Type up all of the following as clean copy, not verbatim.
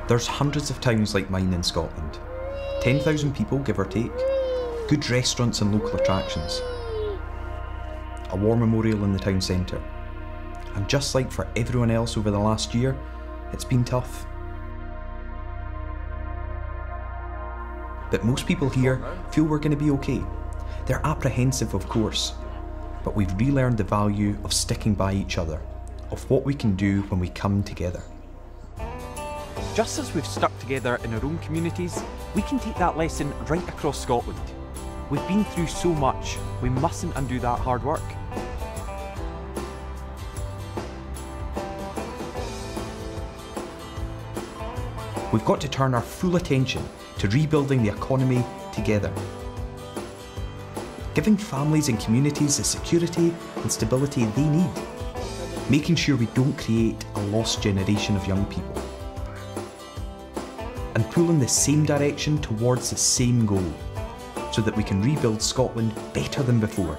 There's hundreds of towns like mine in Scotland. 10,000 people, give or take. Good restaurants and local attractions. A war memorial in the town centre. And just like for everyone else over the last year, it's been tough. But most people here feel we're going to be okay. They're apprehensive, of course, but we've relearned the value of sticking by each other, of what we can do when we come together. Just as we've stuck together in our own communities, we can take that lesson right across Scotland. We've been through so much, we mustn't undo that hard work. We've got to turn our full attention to rebuilding the economy together. Giving families and communities the security and stability they need. Making sure we don't create a lost generation of young people. And pulling the same direction towards the same goal, so that we can rebuild Scotland better than before.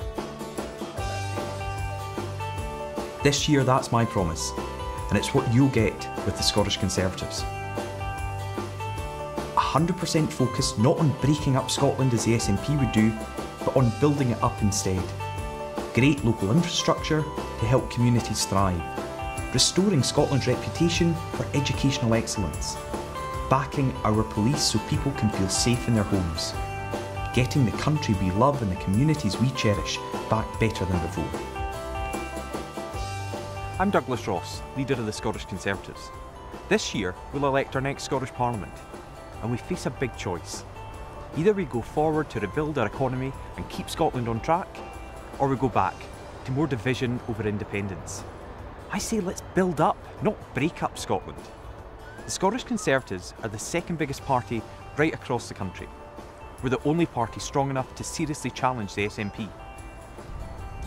This year, that's my promise, and it's what you'll get with the Scottish Conservatives. 100% focused not on breaking up Scotland as the SNP would do, but on building it up instead. Great local infrastructure to help communities thrive. Restoring Scotland's reputation for educational excellence. Backing our police so people can feel safe in their homes. Getting the country we love and the communities we cherish back better than before. I'm Douglas Ross, leader of the Scottish Conservatives. This year, we'll elect our next Scottish Parliament, and we face a big choice. Either we go forward to rebuild our economy and keep Scotland on track, or we go back to more division over independence. I say let's build up, not break up Scotland. The Scottish Conservatives are the second biggest party right across the country. We're the only party strong enough to seriously challenge the SNP.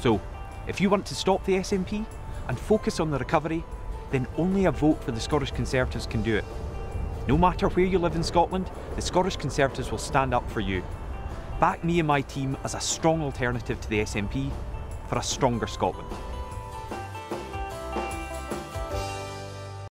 So, if you want to stop the SNP and focus on the recovery, then only a vote for the Scottish Conservatives can do it. No matter where you live in Scotland, the Scottish Conservatives will stand up for you. Back me and my team as a strong alternative to the SNP for a stronger Scotland.